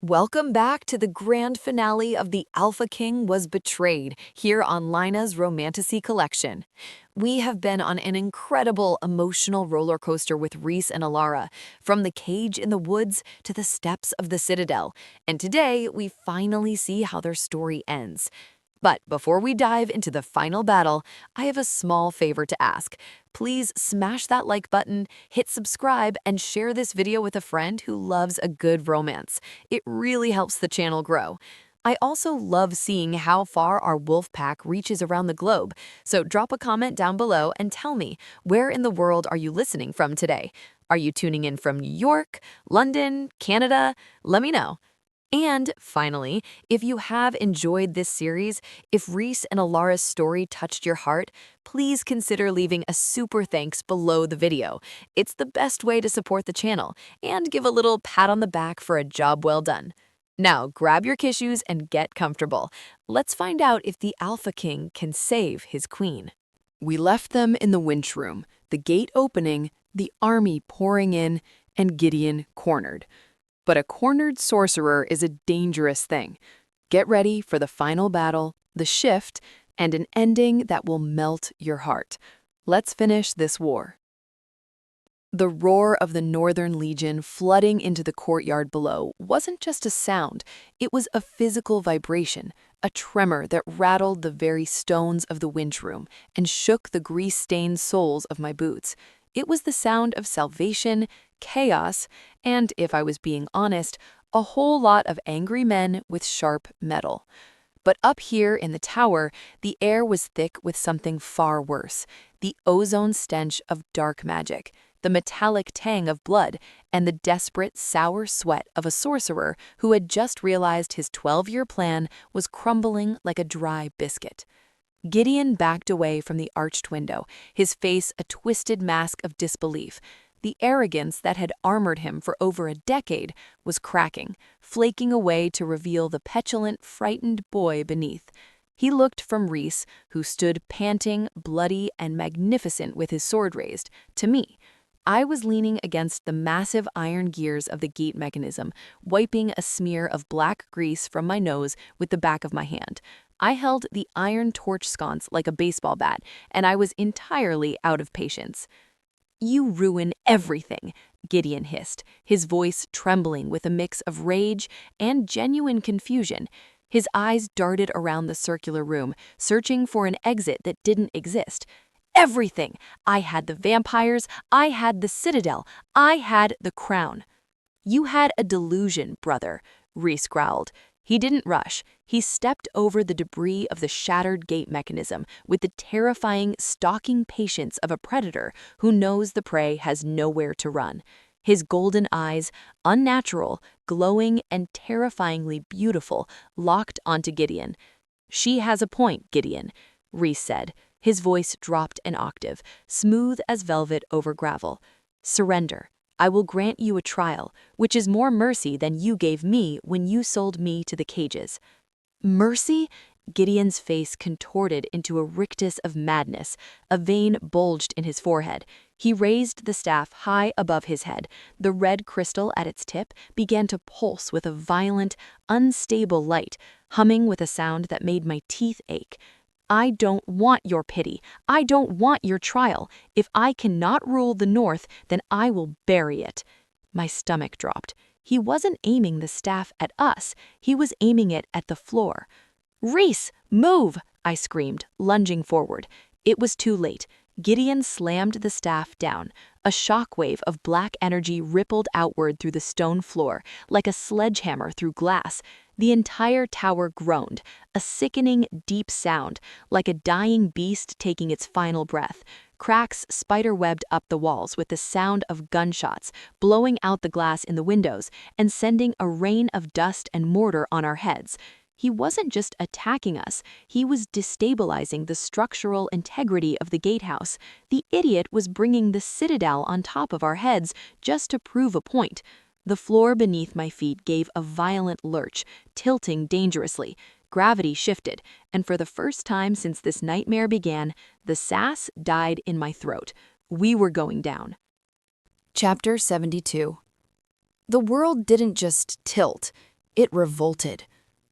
Welcome back to the grand finale of The Alpha King Was Betrayed here on Linas Romantasy collection. We have been on an incredible emotional roller coaster with Rhys and Elara, from the cage in the woods to the steps of the Citadel, and today we finally see how their story ends. But before we dive into the final battle, I have a small favor to ask. Please smash that like button, hit subscribe, and share this video with a friend who loves a good romance. It really helps the channel grow. I also love seeing how far our wolf pack reaches around the globe, so drop a comment down below and tell me, where in the world are you listening from today? Are you tuning in from New York, London, Canada? Let me know. And finally, if you have enjoyed this series, if Rhys and Elara's story touched your heart, please consider leaving a super thanks below the video. It's the best way to support the channel and give a little pat on the back for a job well done. Now, grab your kissues and get comfortable. Let's find out if the Alpha King can save his queen. We left them in the winch room, the gate opening, the army pouring in, and Gideon cornered. But a cornered sorcerer is a dangerous thing. Get ready for the final battle, the shift, and an ending that will melt your heart. Let's finish this war. The roar of the Northern Legion flooding into the courtyard below wasn't just a sound, it was a physical vibration, a tremor that rattled the very stones of the winch room and shook the grease-stained soles of my boots. It was the sound of salvation, chaos, and, if I was being honest, a whole lot of angry men with sharp metal. But up here in the tower, the air was thick with something far worse, the ozone stench of dark magic, the metallic tang of blood, and the desperate, sour sweat of a sorcerer who had just realized his 12-year plan was crumbling like a dry biscuit. Gideon backed away from the arched window, his face a twisted mask of disbelief. The arrogance that had armored him for over a decade was cracking, flaking away to reveal the petulant, frightened boy beneath. He looked from Rhys, who stood panting, bloody, and magnificent with his sword raised, to me. I was leaning against the massive iron gears of the gate mechanism, wiping a smear of black grease from my nose with the back of my hand. I held the iron torch sconce like a baseball bat, and I was entirely out of patience. "You ruin everything," Gideon hissed, his voice trembling with a mix of rage and genuine confusion. His eyes darted around the circular room, searching for an exit that didn't exist. "Everything! I had the vampires, I had the Citadel, I had the crown." "You had a delusion, brother," Rhys growled. He didn't rush. He stepped over the debris of the shattered gate mechanism with the terrifying, stalking patience of a predator who knows the prey has nowhere to run. His golden eyes, unnatural, glowing, and terrifyingly beautiful, locked onto Gideon. "She has a point, Gideon," Rhys said. His voice dropped an octave, smooth as velvet over gravel. "Surrender. I will grant you a trial, which is more mercy than you gave me when you sold me to the cages." "Mercy?" Gideon's face contorted into a rictus of madness. A vein bulged in his forehead. He raised the staff high above his head. The red crystal at its tip began to pulse with a violent, unstable light, humming with a sound that made my teeth ache. "I don't want your pity. I don't want your trial. If I cannot rule the North, then I will bury it." My stomach dropped. He wasn't aiming the staff at us. He was aiming it at the floor. "Rhys, move!" I screamed, lunging forward. It was too late. Gideon slammed the staff down. A shockwave of black energy rippled outward through the stone floor, like a sledgehammer through glass. The entire tower groaned, a sickening, deep sound, like a dying beast taking its final breath. Cracks spider-webbed up the walls with the sound of gunshots, blowing out the glass in the windows and sending a rain of dust and mortar on our heads. He wasn't just attacking us, he was destabilizing the structural integrity of the gatehouse. The idiot was bringing the Citadel on top of our heads just to prove a point. The floor beneath my feet gave a violent lurch, tilting dangerously. Gravity shifted, and for the first time since this nightmare began, the sass died in my throat. We were going down. Chapter 72. The world didn't just tilt, It revolted.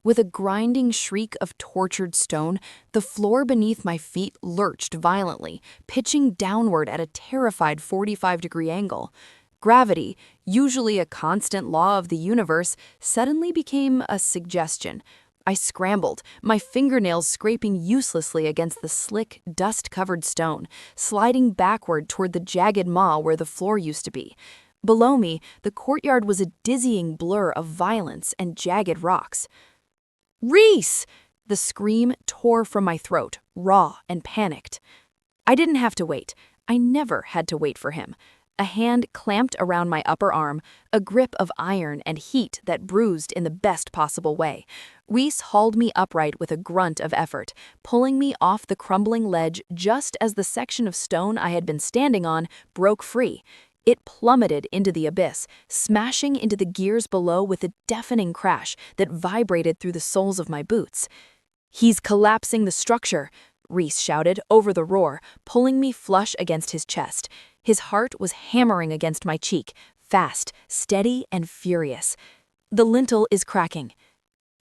With a grinding shriek of tortured stone, the floor beneath my feet lurched violently, pitching downward at a terrified 45-degree angle. Gravity, usually a constant law of the universe, suddenly became a suggestion. I scrambled, my fingernails scraping uselessly against the slick, dust-covered stone, sliding backward toward the jagged maw where the floor used to be. Below me, the courtyard was a dizzying blur of violence and jagged rocks. "Rhys!" The scream tore from my throat, raw and panicked. I didn't have to wait. I never had to wait for him. A hand clamped around my upper arm, a grip of iron and heat that bruised in the best possible way. Rhys hauled me upright with a grunt of effort, pulling me off the crumbling ledge just as the section of stone I had been standing on broke free. It plummeted into the abyss, smashing into the gears below with a deafening crash that vibrated through the soles of my boots. "He's collapsing the structure," Rhys shouted over the roar, pulling me flush against his chest. His heart was hammering against my cheek, fast, steady, and furious. "The lintel is cracking."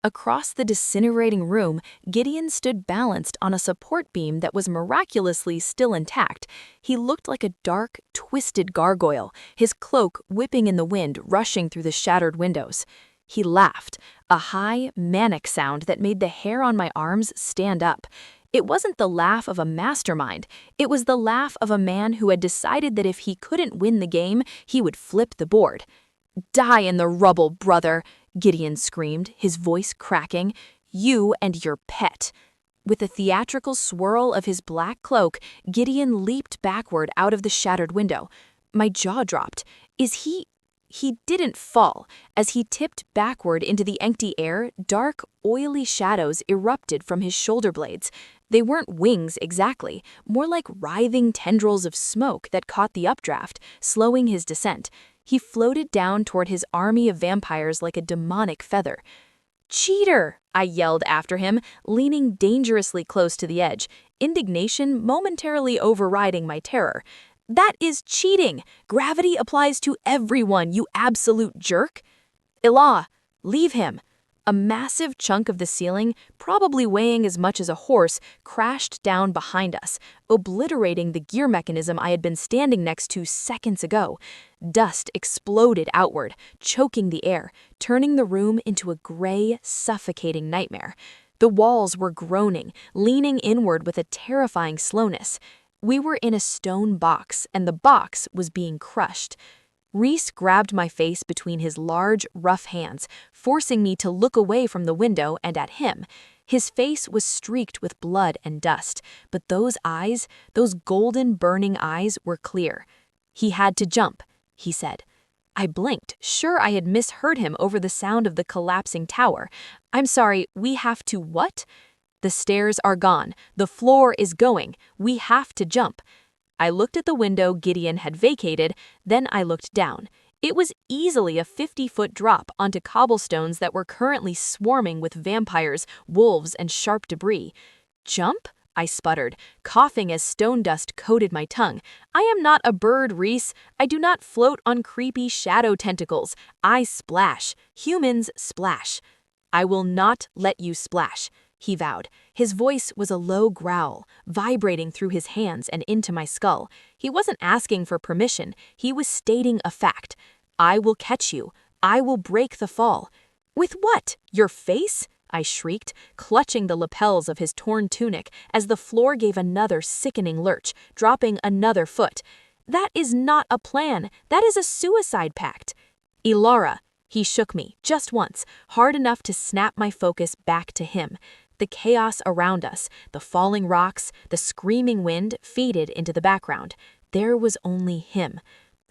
Across the disintegrating room, Gideon stood balanced on a support beam that was miraculously still intact. He looked like a dark, twisted gargoyle, his cloak whipping in the wind, rushing through the shattered windows. He laughed, a high, manic sound that made the hair on my arms stand up. It wasn't the laugh of a mastermind. It was the laugh of a man who had decided that if he couldn't win the game, he would flip the board. "Die in the rubble, brother!" Gideon screamed, his voice cracking. "You and your pet." With a theatrical swirl of his black cloak, Gideon leaped backward out of the shattered window. My jaw dropped. He didn't fall. As he tipped backward into the empty air, dark, oily shadows erupted from his shoulder blades. They weren't wings exactly, more like writhing tendrils of smoke that caught the updraft, slowing his descent. He floated down toward his army of vampires like a demonic feather. "Cheater!" I yelled after him, leaning dangerously close to the edge, indignation momentarily overriding my terror. "That is cheating! Gravity applies to everyone, you absolute jerk!" "Elara, leave him!" A massive chunk of the ceiling, probably weighing as much as a horse, crashed down behind us, obliterating the gear mechanism I had been standing next to seconds ago. Dust exploded outward, choking the air, turning the room into a gray, suffocating nightmare. The walls were groaning, leaning inward with a terrifying slowness. We were in a stone box, and the box was being crushed. Rhys grabbed my face between his large, rough hands, forcing me to look away from the window and at him. His face was streaked with blood and dust, but those eyes, those golden, burning eyes, were clear. "He had to jump," he said. I blinked, sure I had misheard him over the sound of the collapsing tower. "I'm sorry, we have to what?" "The stairs are gone. The floor is going. We have to jump." I looked at the window Gideon had vacated, then I looked down. It was easily a 50-foot drop onto cobblestones that were currently swarming with vampires, wolves, and sharp debris. "Jump?" I sputtered, coughing as stone dust coated my tongue. "I am not a bird, Rhys. I do not float on creepy shadow tentacles. I splash. Humans splash." "I will not let you splash," he vowed. His voice was a low growl, vibrating through his hands and into my skull. He wasn't asking for permission, he was stating a fact. "I will catch you. I will break the fall." "With what? Your face?" I shrieked, clutching the lapels of his torn tunic as the floor gave another sickening lurch, dropping another foot. "That is not a plan. That is a suicide pact." "Elara." He shook me, just once, hard enough to snap my focus back to him. The chaos around us, the falling rocks, the screaming wind faded into the background. There was only him.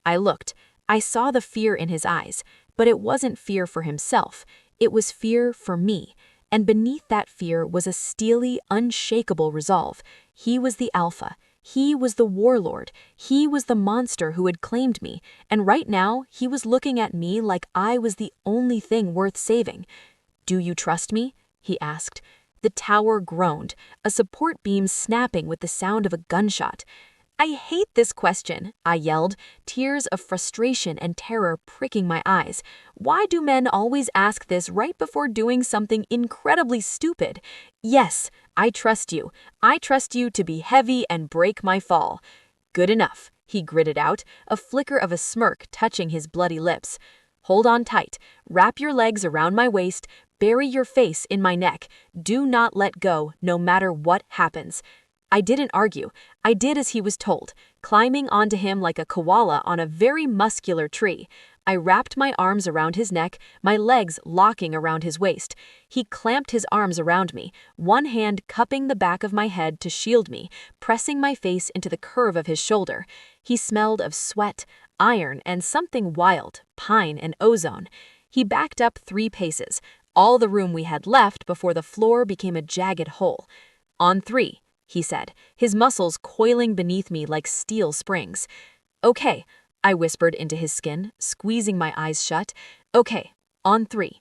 I looked. I saw the fear in his eyes, but it wasn't fear for himself. It was fear for me. And beneath that fear was a steely, unshakable resolve. He was the Alpha. He was the warlord. He was the monster who had claimed me. And right now, he was looking at me like I was the only thing worth saving. "Do you trust me?" he asked. The tower groaned, a support beam snapping with the sound of a gunshot. I hate this question, I yelled, tears of frustration and terror pricking my eyes. Why do men always ask this right before doing something incredibly stupid? Yes, I trust you. I trust you to be heavy and break my fall. Good enough, he gritted out, a flicker of a smirk touching his bloody lips. Hold on tight, wrap your legs around my waist, bury your face in my neck. Do not let go, no matter what happens. I didn't argue. I did as he was told, climbing onto him like a koala on a very muscular tree. I wrapped my arms around his neck, my legs locking around his waist. He clamped his arms around me, one hand cupping the back of my head to shield me, pressing my face into the curve of his shoulder. He smelled of sweat, iron, and something wild, pine and ozone. He backed up 3 paces, all the room we had left before the floor became a jagged hole. On 3. He said, his muscles coiling beneath me like steel springs. Okay, I whispered into his skin, squeezing my eyes shut. Okay, on 3.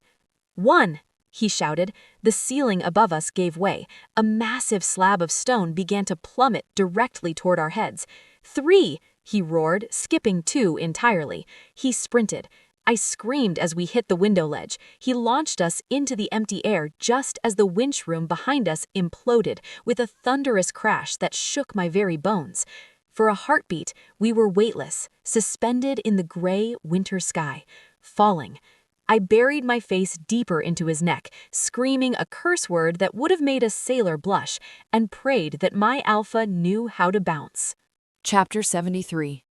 1, he shouted. The ceiling above us gave way. A massive slab of stone began to plummet directly toward our heads. 3, he roared, skipping 2 entirely. He sprinted. I screamed as we hit the window ledge. He launched us into the empty air just as the winch room behind us imploded with a thunderous crash that shook my very bones. For a heartbeat, we were weightless, suspended in the gray winter sky, falling. I buried my face deeper into his neck, screaming a curse word that would have made a sailor blush, and prayed that my alpha knew how to bounce. Chapter 73.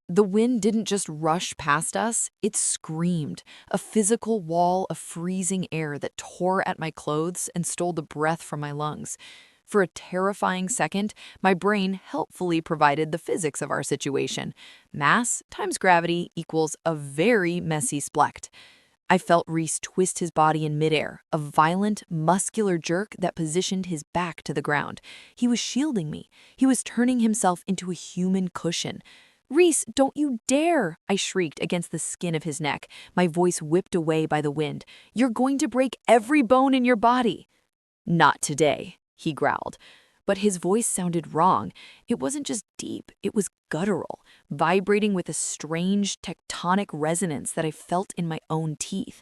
The wind didn't just rush past us, it screamed, a physical wall of freezing air that tore at my clothes and stole the breath from my lungs. For a terrifying second, my brain helpfully provided the physics of our situation. Mass times gravity equals a very messy splect. I felt Rhys twist his body in midair, a violent, muscular jerk that positioned his back to the ground. He was shielding me. He was turning himself into a human cushion. "Rhys, don't you dare!" I shrieked against the skin of his neck, my voice whipped away by the wind. "You're going to break every bone in your body." "Not today," he growled. But his voice sounded wrong. It wasn't just deep, it was guttural, vibrating with a strange tectonic resonance that I felt in my own teeth.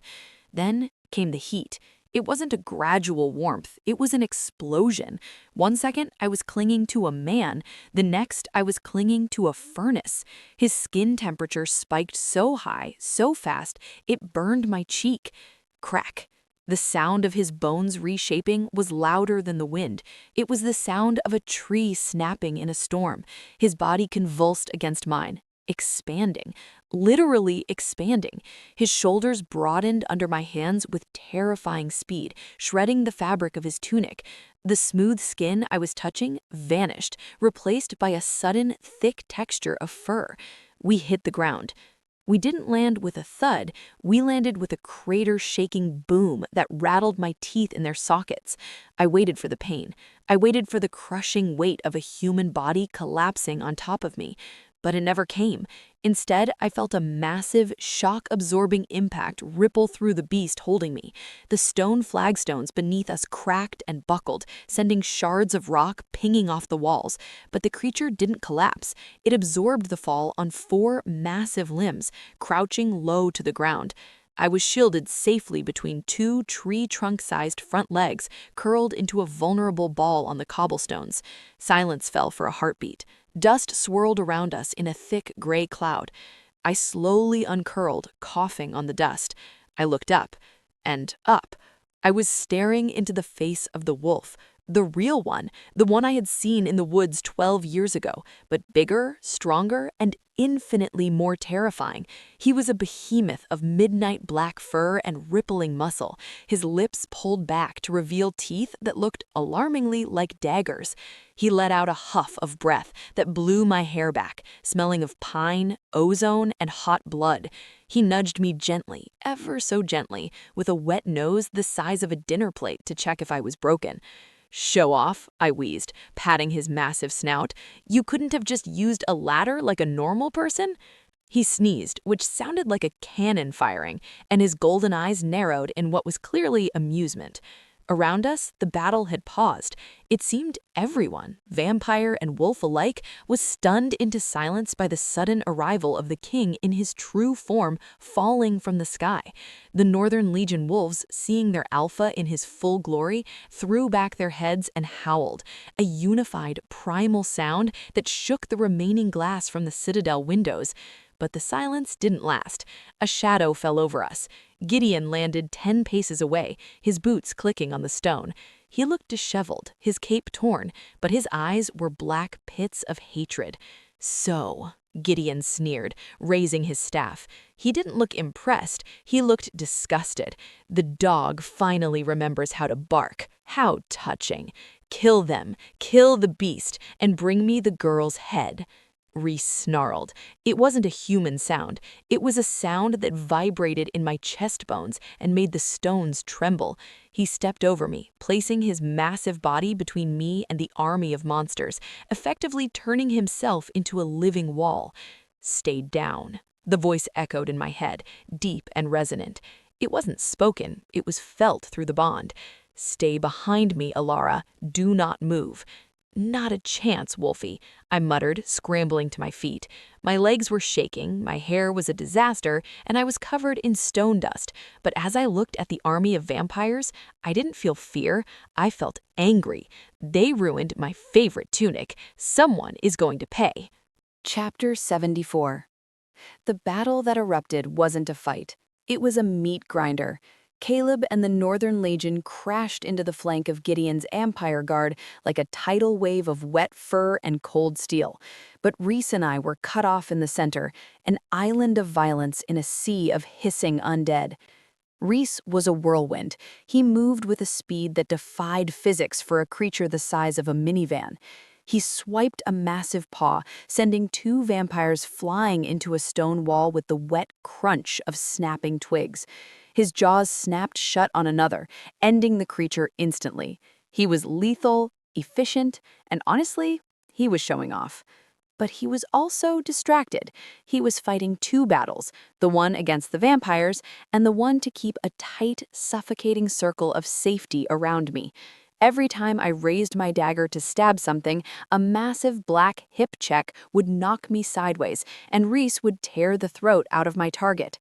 Then came the heat. It wasn't a gradual warmth, it was an explosion. One second, I was clinging to a man. The next, I was clinging to a furnace. His skin temperature spiked so high, so fast, it burned my cheek. Crack. The sound of his bones reshaping was louder than the wind. It was the sound of a tree snapping in a storm. His body convulsed against mine, expanding, literally expanding. His shoulders broadened under my hands with terrifying speed, shredding the fabric of his tunic. The smooth skin I was touching vanished, replaced by a sudden, thick texture of fur. We hit the ground. We didn't land with a thud, we landed with a crater-shaking boom that rattled my teeth in their sockets. I waited for the pain. I waited for the crushing weight of a human body collapsing on top of me. But it never came. Instead, I felt a massive, shock-absorbing impact ripple through the beast holding me. The stone flagstones beneath us cracked and buckled, sending shards of rock pinging off the walls. But the creature didn't collapse. It absorbed the fall on 4 massive limbs, crouching low to the ground. I was shielded safely between 2 tree-trunk-sized front legs, curled into a vulnerable ball on the cobblestones. Silence fell for a heartbeat. Dust swirled around us in a thick gray cloud. I slowly uncurled, coughing on the dust. I looked up, and up. I was staring into the face of the wolf, the real one, the one I had seen in the woods 12 years ago, but bigger, stronger, and infinitely more terrifying. He was a behemoth of midnight black fur and rippling muscle, his lips pulled back to reveal teeth that looked alarmingly like daggers. He let out a huff of breath that blew my hair back, smelling of pine, ozone, and hot blood. He nudged me gently, ever so gently, with a wet nose the size of a dinner plate to check if I was broken. "Show off," I wheezed, patting his massive snout. "You couldn't have just used a ladder like a normal person?" He sneezed, which sounded like a cannon firing, and his golden eyes narrowed in what was clearly amusement. Around us, the battle had paused. It seemed everyone, vampire and wolf alike, was stunned into silence by the sudden arrival of the king in his true form falling from the sky. The Northern Legion wolves, seeing their alpha in his full glory, threw back their heads and howled, a unified, primal sound that shook the remaining glass from the citadel windows. But the silence didn't last. A shadow fell over us. Gideon landed 10 paces away, his boots clicking on the stone. He looked disheveled, his cape torn, but his eyes were black pits of hatred. "So," Gideon sneered, raising his staff. He didn't look impressed, he looked disgusted. "The dog finally remembers how to bark. How touching. Kill them, kill the beast, and bring me the girl's head." Rhys snarled. It wasn't a human sound. It was a sound that vibrated in my chest bones and made the stones tremble. He stepped over me, placing his massive body between me and the army of monsters, effectively turning himself into a living wall. "Stay down," the voice echoed in my head, deep and resonant. It wasn't spoken, it was felt through the bond. "Stay behind me, Elara. Do not move." "Not a chance, Wolfie," I muttered, scrambling to my feet. My legs were shaking, my hair was a disaster, and I was covered in stone dust. But as I looked at the army of vampires, I didn't feel fear, I felt angry. They ruined my favorite tunic. Someone is going to pay. Chapter 74. The battle that erupted wasn't a fight. It was a meat grinder. Caleb and the Northern Legion crashed into the flank of Gideon's Empire Guard like a tidal wave of wet fur and cold steel. But Rhys and I were cut off in the center, an island of violence in a sea of hissing undead. Rhys was a whirlwind. He moved with a speed that defied physics for a creature the size of a minivan. He swiped a massive paw, sending 2 vampires flying into a stone wall with the wet crunch of snapping twigs. His jaws snapped shut on another, ending the creature instantly. He was lethal, efficient, and honestly, he was showing off. But he was also distracted. He was fighting 2 battles, the one against the vampires and the one to keep a tight, suffocating circle of safety around me. Every time I raised my dagger to stab something, a massive black hip check would knock me sideways, and Rhys would tear the throat out of my target.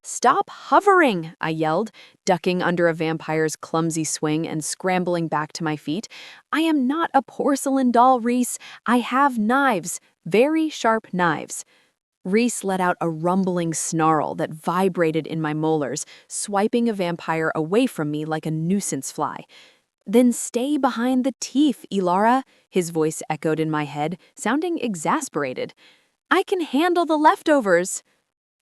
"Stop hovering!" I yelled, ducking under a vampire's clumsy swing and scrambling back to my feet. "I am not a porcelain doll, Rhys. I have knives, very sharp knives." Rhys let out a rumbling snarl that vibrated in my molars, swiping a vampire away from me like a nuisance fly. "Then stay behind the teeth, Elara," his voice echoed in my head, sounding exasperated. "I can handle the leftovers."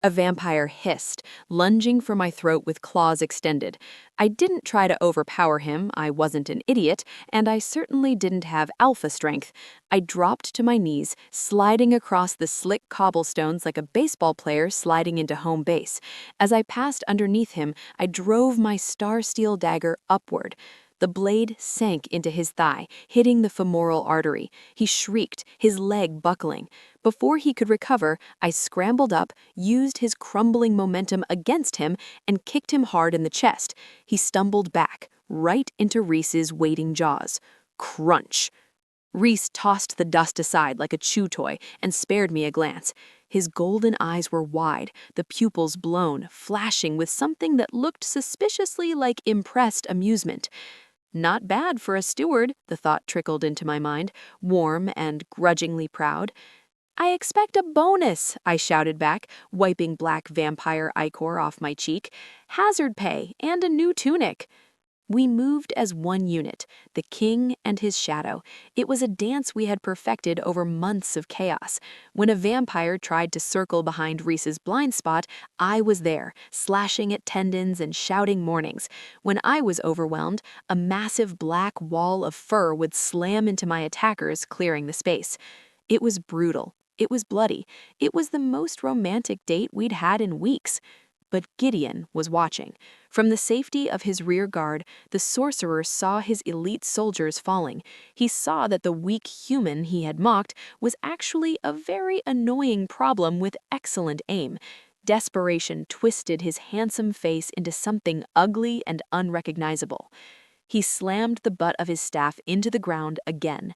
A vampire hissed, lunging for my throat with claws extended. I didn't try to overpower him, I wasn't an idiot, and I certainly didn't have alpha strength. I dropped to my knees, sliding across the slick cobblestones like a baseball player sliding into home base. As I passed underneath him, I drove my star steel dagger upward. The blade sank into his thigh, hitting the femoral artery. He shrieked, his leg buckling. Before he could recover, I scrambled up, used his crumbling momentum against him, and kicked him hard in the chest. He stumbled back, right into Rhys's waiting jaws. Crunch! Rhys tossed the dust aside like a chew toy and spared me a glance. His golden eyes were wide, the pupils blown, flashing with something that looked suspiciously like impressed amusement. Not bad for a steward, the thought trickled into my mind, warm and grudgingly proud. "I expect a bonus," I shouted back, wiping black vampire ichor off my cheek. "Hazard pay and a new tunic." We moved as one unit, the king and his shadow. It was a dance we had perfected over months of chaos. When a vampire tried to circle behind Rhys's blind spot, I was there, slashing at tendons and shouting mornings. When I was overwhelmed, a massive black wall of fur would slam into my attackers, clearing the space. It was brutal. It was bloody. It was the most romantic date we'd had in weeks. But Gideon was watching. From the safety of his rear guard, the sorcerer saw his elite soldiers falling. He saw that the weak human he had mocked was actually a very annoying problem with excellent aim. Desperation twisted his handsome face into something ugly and unrecognizable. He slammed the butt of his staff into the ground again.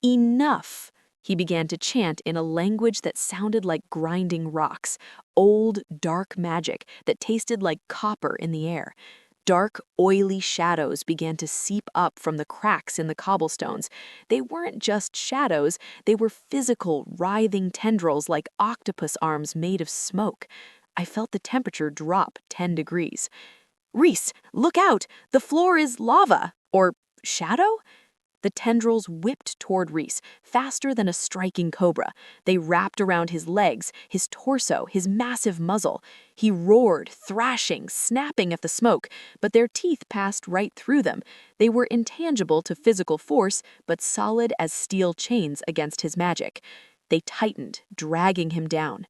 "Enough!" He began to chant in a language that sounded like grinding rocks, old, dark magic that tasted like copper in the air. Dark, oily shadows began to seep up from the cracks in the cobblestones. They weren't just shadows, they were physical, writhing tendrils like octopus arms made of smoke. I felt the temperature drop 10 degrees. "Rhys, look out! The floor is lava! Or shadow?" The tendrils whipped toward Rhys, faster than a striking cobra. They wrapped around his legs, his torso, his massive muzzle. He roared, thrashing, snapping at the smoke, but their teeth passed right through them. They were intangible to physical force, but solid as steel chains against his magic. They tightened, dragging him down.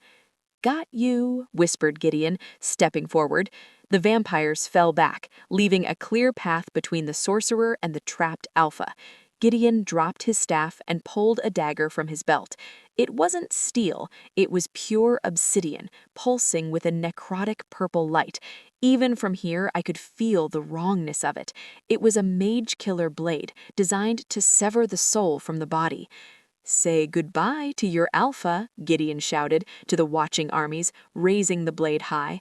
"Got you," whispered Gideon, stepping forward. The vampires fell back, leaving a clear path between the sorcerer and the trapped alpha. Gideon dropped his staff and pulled a dagger from his belt. It wasn't steel, it was pure obsidian, pulsing with a necrotic purple light. Even from here, I could feel the wrongness of it. It was a mage-killer blade, designed to sever the soul from the body. "Say goodbye to your alpha," Gideon shouted to the watching armies, raising the blade high.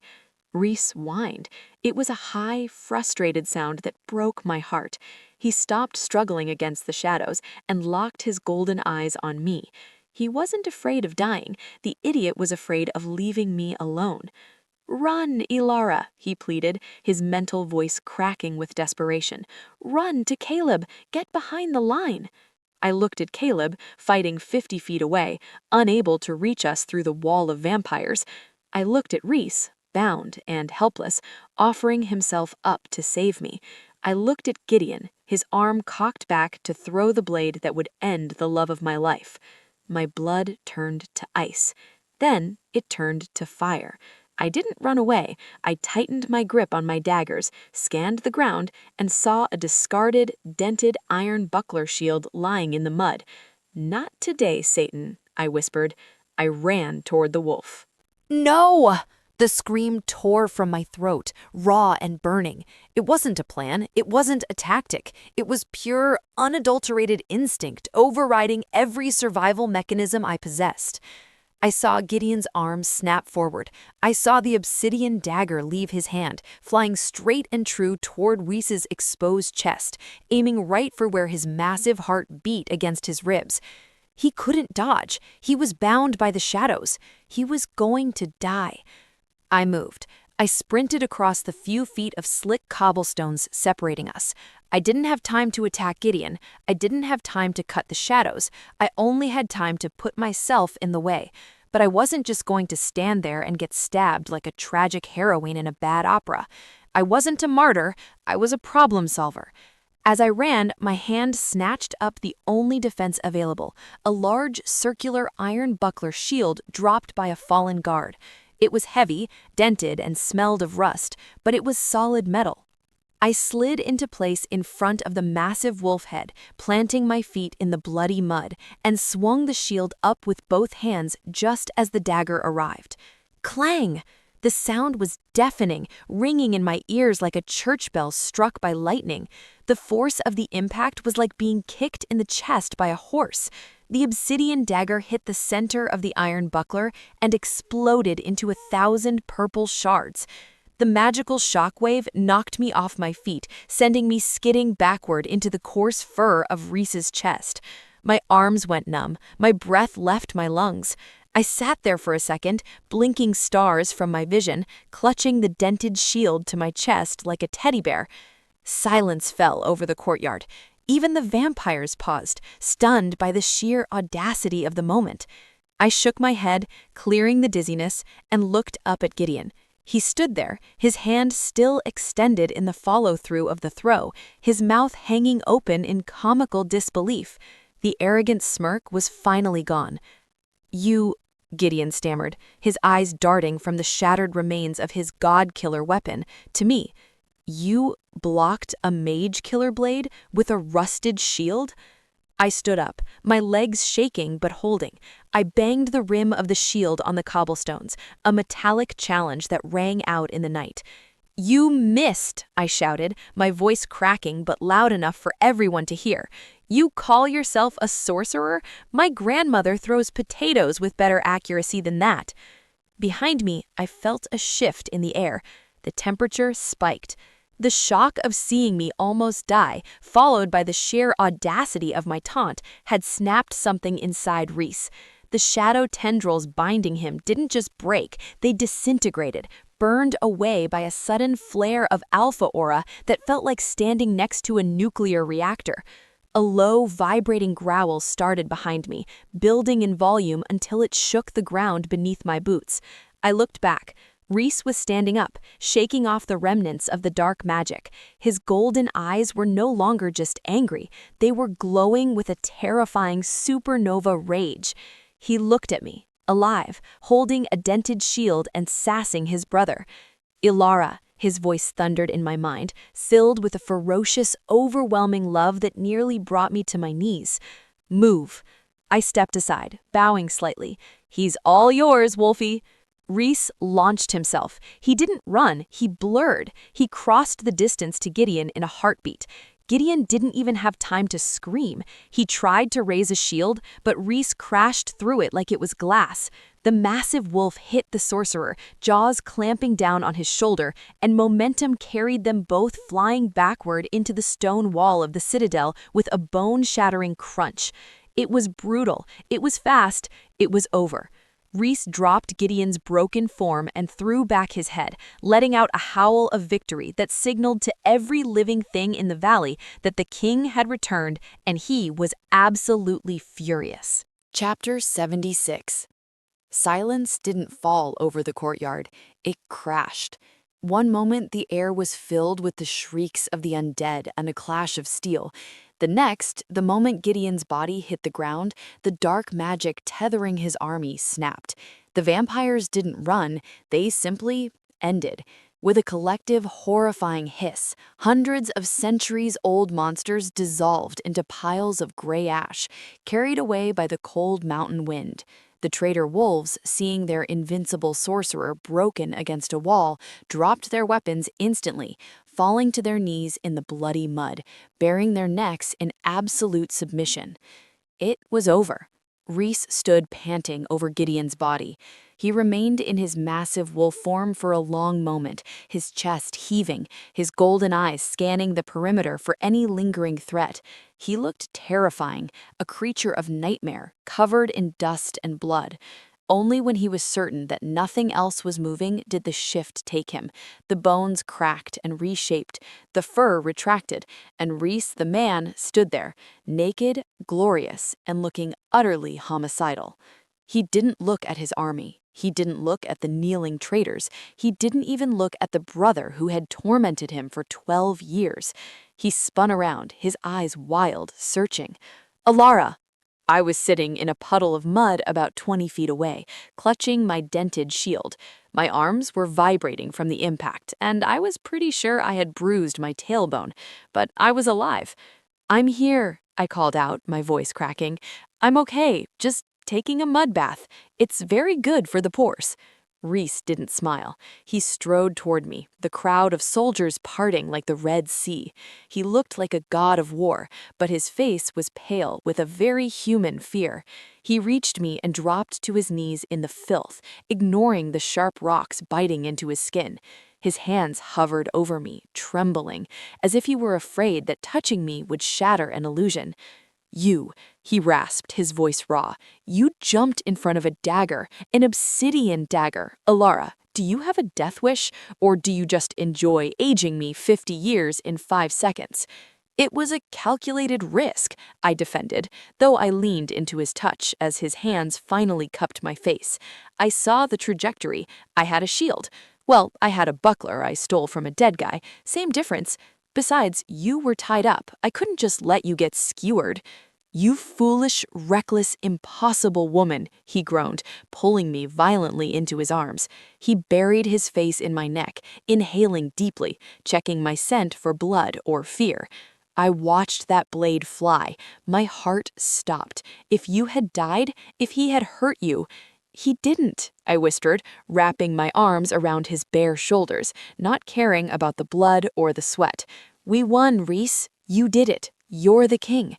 Rhys whined. It was a high, frustrated sound that broke my heart. He stopped struggling against the shadows and locked his golden eyes on me. He wasn't afraid of dying. The idiot was afraid of leaving me alone. "Run, Elara," he pleaded, his mental voice cracking with desperation. "Run to Caleb. Get behind the line." I looked at Caleb, fighting 50 feet away, unable to reach us through the wall of vampires. I looked at Rhys, bound and helpless, offering himself up to save me. I looked at Gideon, his arm cocked back to throw the blade that would end the love of my life. My blood turned to ice. Then it turned to fire. I didn't run away. I tightened my grip on my daggers, scanned the ground, and saw a discarded, dented iron buckler shield lying in the mud. "Not today, Satan," I whispered. I ran toward the wolf. No! The scream tore from my throat, raw and burning. It wasn't a plan. It wasn't a tactic. It was pure, unadulterated instinct overriding every survival mechanism I possessed. I saw Gideon's arms snap forward. I saw the obsidian dagger leave his hand, flying straight and true toward Rhys's exposed chest, aiming right for where his massive heart beat against his ribs. He couldn't dodge. He was bound by the shadows. He was going to die. I moved. I sprinted across the few feet of slick cobblestones separating us. I didn't have time to attack Gideon. I didn't have time to cut the shadows. I only had time to put myself in the way. But I wasn't just going to stand there and get stabbed like a tragic heroine in a bad opera. I wasn't a martyr. I was a problem solver. As I ran, my hand snatched up the only defense available, a large circular iron buckler shield dropped by a fallen guard. It was heavy, dented, and smelled of rust, but it was solid metal. I slid into place in front of the massive wolf head, planting my feet in the bloody mud, and swung the shield up with both hands just as the dagger arrived. Clang! The sound was deafening, ringing in my ears like a church bell struck by lightning. The force of the impact was like being kicked in the chest by a horse. The obsidian dagger hit the center of the iron buckler and exploded into 1,000 purple shards. The magical shockwave knocked me off my feet, sending me skidding backward into the coarse fur of Rhys's chest. My arms went numb, my breath left my lungs. I sat there for a second, blinking stars from my vision, clutching the dented shield to my chest like a teddy bear. Silence fell over the courtyard. Even the vampires paused, stunned by the sheer audacity of the moment. I shook my head, clearing the dizziness, and looked up at Gideon. He stood there, his hand still extended in the follow-through of the throw, his mouth hanging open in comical disbelief. The arrogant smirk was finally gone. "You," Gideon stammered, his eyes darting from the shattered remains of his god-killer weapon to me. "You blocked a mage-killer blade with a rusted shield?" I stood up, my legs shaking but holding. I banged the rim of the shield on the cobblestones, a metallic challenge that rang out in the night. "You missed," I shouted, my voice cracking but loud enough for everyone to hear. "You call yourself a sorcerer? My grandmother throws potatoes with better accuracy than that." Behind me, I felt a shift in the air. The temperature spiked. The shock of seeing me almost die, followed by the sheer audacity of my taunt, had snapped something inside Rhys. The shadow tendrils binding him didn't just break, they disintegrated, burned away by a sudden flare of alpha aura that felt like standing next to a nuclear reactor. A low, vibrating growl started behind me, building in volume until it shook the ground beneath my boots. I looked back. Rhys was standing up, shaking off the remnants of the dark magic. His golden eyes were no longer just angry. They were glowing with a terrifying supernova rage. He looked at me, alive, holding a dented shield and sassing his brother. "Elara," his voice thundered in my mind, filled with a ferocious, overwhelming love that nearly brought me to my knees. "Move." I stepped aside, bowing slightly. "He's all yours, Wolfie." Rhys launched himself. He didn't run, he blurred. He crossed the distance to Gideon in a heartbeat. Gideon didn't even have time to scream. He tried to raise a shield, but Rhys crashed through it like it was glass. The massive wolf hit the sorcerer, jaws clamping down on his shoulder, and momentum carried them both flying backward into the stone wall of the citadel with a bone-shattering crunch. It was brutal. It was fast. It was over. Rhys dropped Gideon's broken form and threw back his head, letting out a howl of victory that signaled to every living thing in the valley that the king had returned and he was absolutely furious. Chapter 76. Silence didn't fall over the courtyard. It crashed. One moment, the air was filled with the shrieks of the undead and a clash of steel. The next, the moment Gideon's body hit the ground, the dark magic tethering his army snapped. The vampires didn't run, they simply ended. With a collective, horrifying hiss, hundreds of centuries-old monsters dissolved into piles of gray ash, carried away by the cold mountain wind. The traitor wolves, seeing their invincible sorcerer broken against a wall, dropped their weapons instantly, falling to their knees in the bloody mud, baring their necks in absolute submission. It was over. Rhys stood panting over Gideon's body. He remained in his massive wolf form for a long moment, his chest heaving, his golden eyes scanning the perimeter for any lingering threat. He looked terrifying, a creature of nightmare, covered in dust and blood. Only when he was certain that nothing else was moving did the shift take him. The bones cracked and reshaped, the fur retracted, and Rhys the man stood there, naked, glorious, and looking utterly homicidal. He didn't look at his army. He didn't look at the kneeling traitors. He didn't even look at the brother who had tormented him for 12 years. He spun around, his eyes wild, searching. "Elara!" I was sitting in a puddle of mud about 20 feet away, clutching my dented shield. My arms were vibrating from the impact, and I was pretty sure I had bruised my tailbone, but I was alive. "I'm here," I called out, my voice cracking. "I'm okay, just taking a mud bath. It's very good for the pores." Rhys didn't smile. He strode toward me, the crowd of soldiers parting like the Red Sea. He looked like a god of war, but his face was pale with a very human fear. He reached me and dropped to his knees in the filth, ignoring the sharp rocks biting into his skin. His hands hovered over me, trembling, as if he were afraid that touching me would shatter an illusion. "You," he rasped, his voice raw. "You jumped in front of a dagger, an obsidian dagger. Elara, do you have a death wish, or do you just enjoy aging me 50 years in 5 seconds? "It was a calculated risk," I defended, though I leaned into his touch as his hands finally cupped my face. I saw the trajectory. I had a shield. Well, I had a buckler I stole from a dead guy. Same difference. Besides, you were tied up. I couldn't just let you get skewered. "You foolish, reckless, impossible woman," he groaned, pulling me violently into his arms. He buried his face in my neck, inhaling deeply, checking my scent for blood or fear. I watched that blade fly. My heart stopped. If you had died, if he had hurt you, He didn't, I whispered, wrapping my arms around his bare shoulders, not caring about the blood or the sweat. We won, Rhys. You did it. You're the king.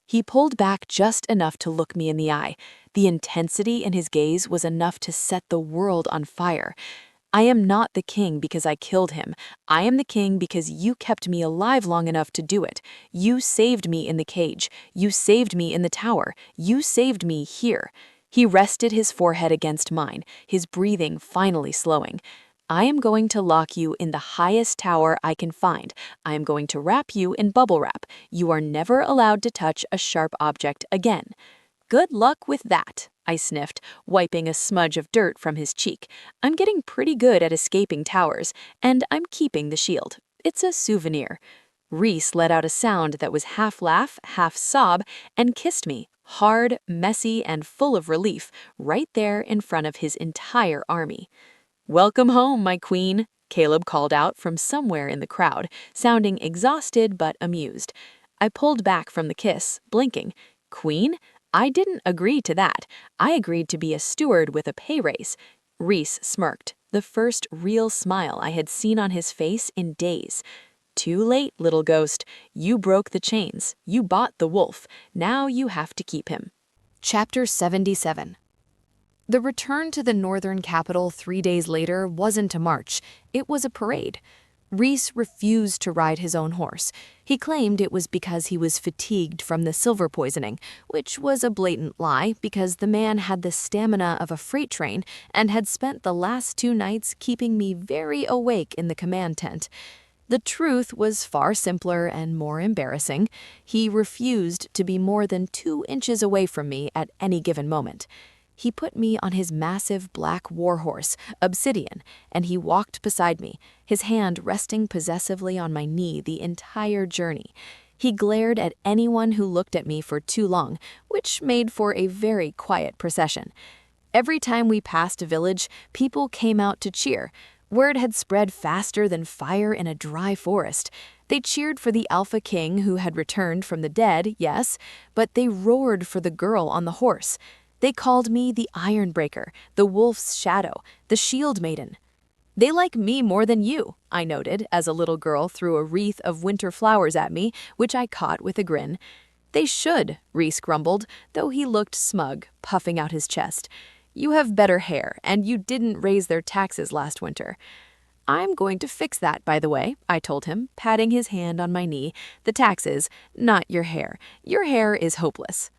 He pulled back just enough to look me in the eye. The intensity in his gaze was enough to set the world on fire. I am not the king because I killed him. I am the king because you kept me alive long enough to do it. You saved me in the cage. You saved me in the tower. You saved me here. He rested his forehead against mine, his breathing finally slowing. I am going to lock you in the highest tower I can find. I am going to wrap you in bubble wrap. You are never allowed to touch a sharp object again. Good luck with that, I sniffed, wiping a smudge of dirt from his cheek. I'm getting pretty good at escaping towers, and I'm keeping the shield. It's a souvenir. Rhys let out a sound that was half laugh, half sob, and kissed me, hard, messy, and full of relief, right there in front of his entire army. "Welcome home, my queen," Caleb called out from somewhere in the crowd, sounding exhausted but amused. I pulled back from the kiss, blinking. Queen? I didn't agree to that. I agreed to be a steward with a pay raise. Rhys smirked, the first real smile I had seen on his face in days. Too late, little ghost. You broke the chains. You bought the wolf. Now you have to keep him. Chapter 77. The return to the northern capital 3 days later wasn't a march, it was a parade. Rhys refused to ride his own horse. He claimed it was because he was fatigued from the silver poisoning, which was a blatant lie because the man had the stamina of a freight train and had spent the last 2 nights keeping me very awake in the command tent. The truth was far simpler and more embarrassing. He refused to be more than 2 inches away from me at any given moment. He put me on his massive black warhorse, Obsidian, and he walked beside me, his hand resting possessively on my knee the entire journey. He glared at anyone who looked at me for too long, which made for a very quiet procession. Every time we passed a village, people came out to cheer. Word had spread faster than fire in a dry forest. They cheered for the Alpha King who had returned from the dead, yes, but they roared for the girl on the horse. They called me the Ironbreaker, the Wolf's Shadow, the Shield Maiden. They like me more than you, I noted as a little girl threw a wreath of winter flowers at me, which I caught with a grin. They should, Rhys grumbled, though he looked smug, puffing out his chest. You have better hair, and you didn't raise their taxes last winter. I'm going to fix that, by the way, I told him, patting his hand on my knee. The taxes, not your hair. Your hair is hopeless.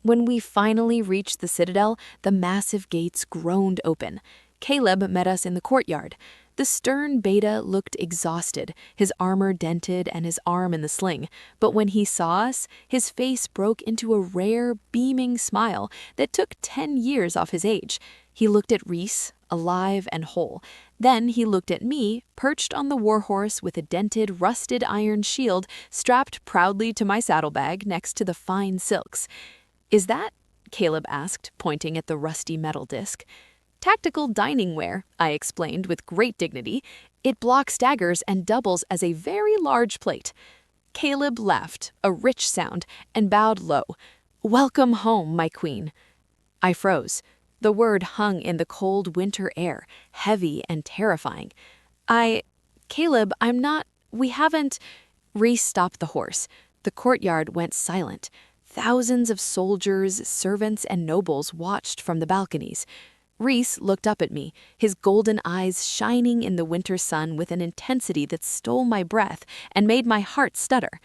When we finally reached the citadel, the massive gates groaned open. Caleb met us in the courtyard. The stern beta looked exhausted, his armor dented and his arm in the sling. But when he saw us, his face broke into a rare, beaming smile that took 10 years off his age. He looked at Rhys, alive and whole. Then he looked at me, perched on the warhorse with a dented, rusted iron shield strapped proudly to my saddlebag next to the fine silks. "Is that?" Caleb asked, pointing at the rusty metal disc. "Tactical dining ware," I explained with great dignity. "It blocks daggers and doubles as a very large plate." Caleb laughed, a rich sound, and bowed low. "Welcome home, my queen." I froze. The word hung in the cold winter air, heavy and terrifying. Caleb, we haven't." Rhys stopped the horse. The courtyard went silent. Thousands of soldiers, servants, and nobles watched from the balconies. Rhys looked up at me, his golden eyes shining in the winter sun with an intensity that stole my breath and made my heart stutter.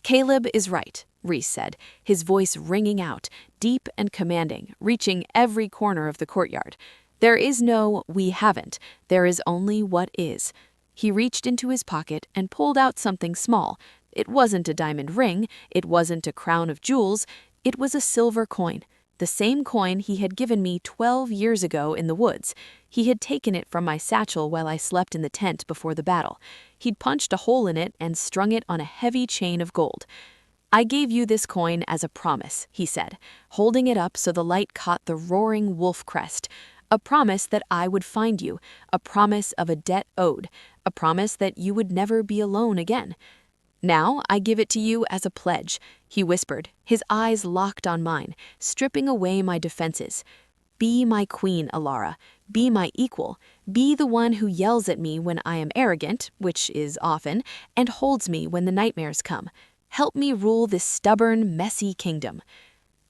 "Caleb is right," Rhys said, his voice ringing out, deep and commanding, reaching every corner of the courtyard. "There is no 'we haven't,' there is only what is." He reached into his pocket and pulled out something small. It wasn't a diamond ring, it wasn't a crown of jewels, it was a silver coin, the same coin he had given me 12 years ago in the woods. He had taken it from my satchel while I slept in the tent before the battle. He'd punched a hole in it and strung it on a heavy chain of gold. "I gave you this coin as a promise," he said, holding it up so the light caught the roaring wolf crest. "A promise that I would find you, a promise of a debt owed, a promise that you would never be alone again. Now I give it to you as a pledge," he whispered, his eyes locked on mine, stripping away my defenses. Be my queen, Elara. Be my equal. Be the one who yells at me when I am arrogant, which is often, and holds me when the nightmares come. Help me rule this stubborn, messy kingdom."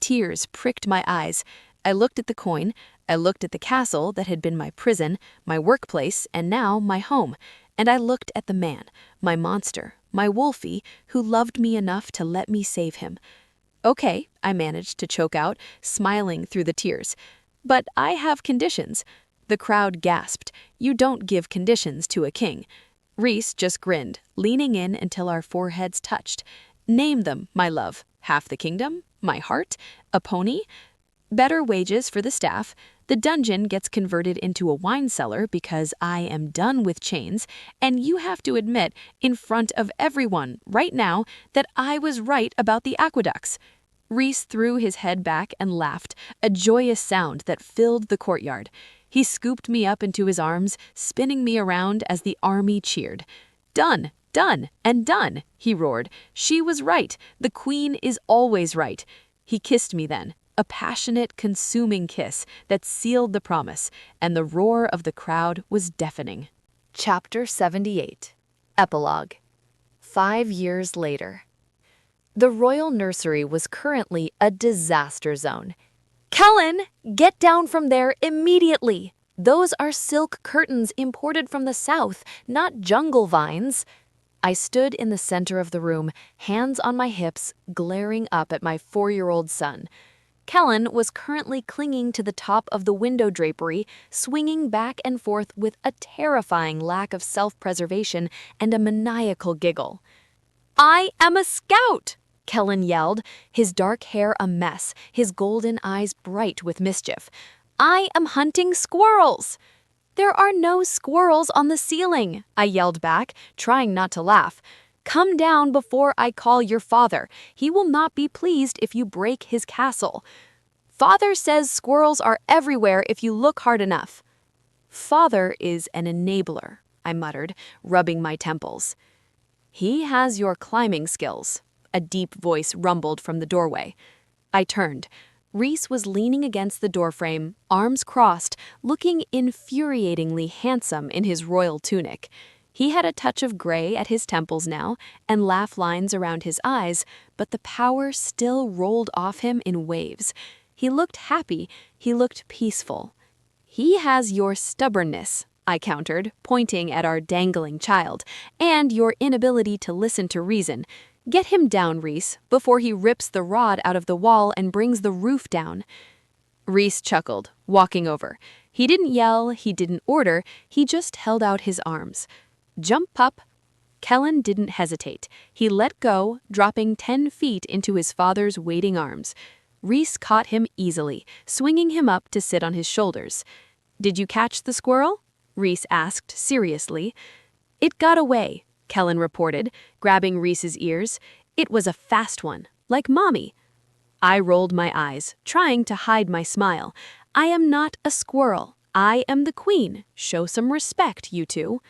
Tears pricked my eyes. I looked at the coin. I looked at the castle that had been my prison, my workplace, and now my home. And I looked at the man, my monster, my Wolfie, who loved me enough to let me save him. "Okay," I managed to choke out, smiling through the tears. "But I have conditions." The crowd gasped. You don't give conditions to a king. Rhys just grinned, leaning in until our foreheads touched. "Name them, my love. Half the kingdom? My heart? A pony? Better wages for the staff. The dungeon gets converted into a wine cellar because I am done with chains, and you have to admit, in front of everyone, right now, that I was right about the aqueducts." Rhys threw his head back and laughed, a joyous sound that filled the courtyard. He scooped me up into his arms, spinning me around as the army cheered. "Done, done, and done," he roared. "She was right. The queen is always right." He kissed me then, a passionate, consuming kiss that sealed the promise, and the roar of the crowd was deafening. Chapter 78. Epilogue. 5 years later. The royal nursery was currently a disaster zone. "Kellen, get down from there immediately! Those are silk curtains imported from the south, not jungle vines." I stood in the center of the room, hands on my hips, glaring up at my 4-year-old son. Kellen was currently clinging to the top of the window drapery, swinging back and forth with a terrifying lack of self-preservation and a maniacal giggle. "I am a scout!" Kellen yelled, his dark hair a mess, his golden eyes bright with mischief. "I am hunting squirrels!" "There are no squirrels on the ceiling," I yelled back, trying not to laugh. "Come down before I call your father. He will not be pleased if you break his castle." "Father says squirrels are everywhere if you look hard enough." "Father is an enabler," I muttered, rubbing my temples. "He has your climbing skills," a deep voice rumbled from the doorway. I turned. Rhys was leaning against the doorframe, arms crossed, looking infuriatingly handsome in his royal tunic. He had a touch of gray at his temples now, and laugh lines around his eyes, but the power still rolled off him in waves. He looked happy, he looked peaceful. "He has your stubbornness," I countered, pointing at our dangling child, "and your inability to listen to reason. Get him down, Rhys, before he rips the rod out of the wall and brings the roof down." Rhys chuckled, walking over. He didn't yell, he didn't order, he just held out his arms. "Jump, pup." Kellen didn't hesitate. He let go, dropping 10 feet into his father's waiting arms. Rhys caught him easily, swinging him up to sit on his shoulders. "Did you catch the squirrel?" Rhys asked seriously. "It got away," Kellen reported, grabbing Rhys's ears. "It was a fast one, like Mommy." I rolled my eyes, trying to hide my smile. "I am not a squirrel. I am the queen. Show some respect, you two."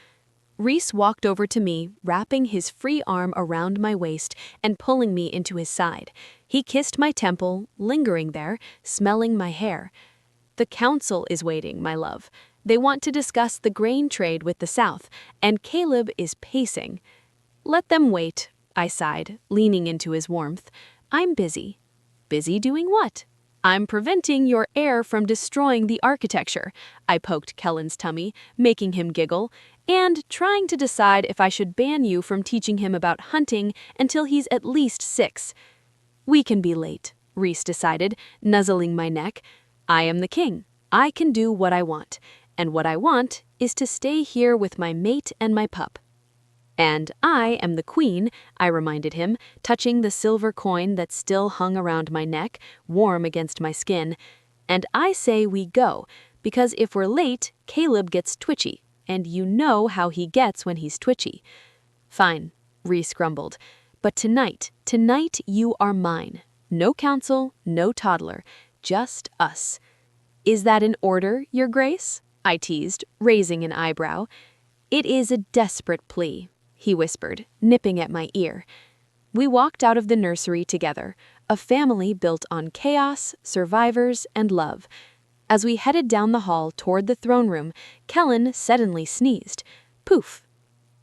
Rhys walked over to me, wrapping his free arm around my waist and pulling me into his side. He kissed my temple, lingering there, smelling my hair. "The council is waiting, my love. They want to discuss the grain trade with the South, and Caleb is pacing." "Let them wait," I sighed, leaning into his warmth. "I'm busy." "Busy doing what?" "I'm preventing your heir from destroying the architecture," I poked Kellen's tummy, making him giggle, "and trying to decide if I should ban you from teaching him about hunting until he's at least 6. "We can be late," Rhys decided, nuzzling my neck. "I am the king. I can do what I want. And what I want is to stay here with my mate and my pup." "And I am the queen," I reminded him, touching the silver coin that still hung around my neck, warm against my skin. "And I say we go, because if we're late, Caleb gets twitchy, and you know how he gets when he's twitchy." "Fine," Rhys grumbled. "But tonight you are mine. No council, no toddler, just us." "Is that an order, Your Grace?" I teased, raising an eyebrow. "It is a desperate plea," he whispered, nipping at my ear. We walked out of the nursery together, a family built on chaos, survivors, and love. As we headed down the hall toward the throne room, Kellen suddenly sneezed. Poof!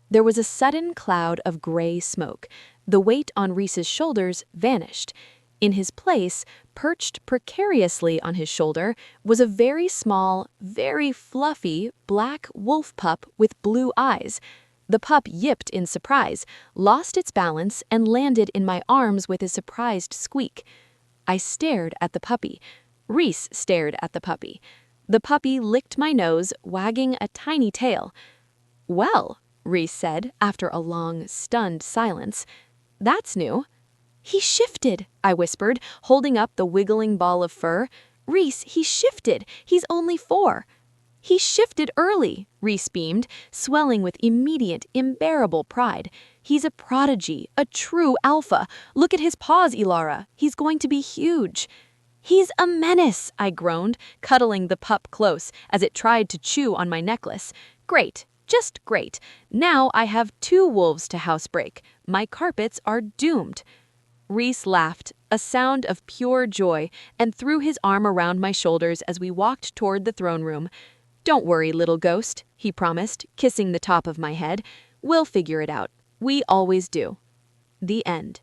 There was a sudden cloud of gray smoke. The weight on Rhys's shoulders vanished. In his place, perched precariously on his shoulder, was a very small, very fluffy black wolf pup with blue eyes. The pup yipped in surprise, lost its balance, and landed in my arms with a surprised squeak. I stared at the puppy. Rhys stared at the puppy. The puppy licked my nose, wagging a tiny tail. "Well," Rhys said, after a long, stunned silence, "that's new." "He shifted," I whispered, holding up the wiggling ball of fur. "Rhys, he shifted. He's only 4. "He shifted early," Rhys beamed, swelling with immediate, unbearable pride. "He's a prodigy, a true alpha. Look at his paws, Elara. He's going to be huge." "He's a menace," I groaned, cuddling the pup close as it tried to chew on my necklace. "Great, just great. Now I have 2 wolves to housebreak. My carpets are doomed." Rhys laughed, a sound of pure joy, and threw his arm around my shoulders as we walked toward the throne room. "Don't worry, little ghost," he promised, kissing the top of my head. "We'll figure it out. We always do." The end.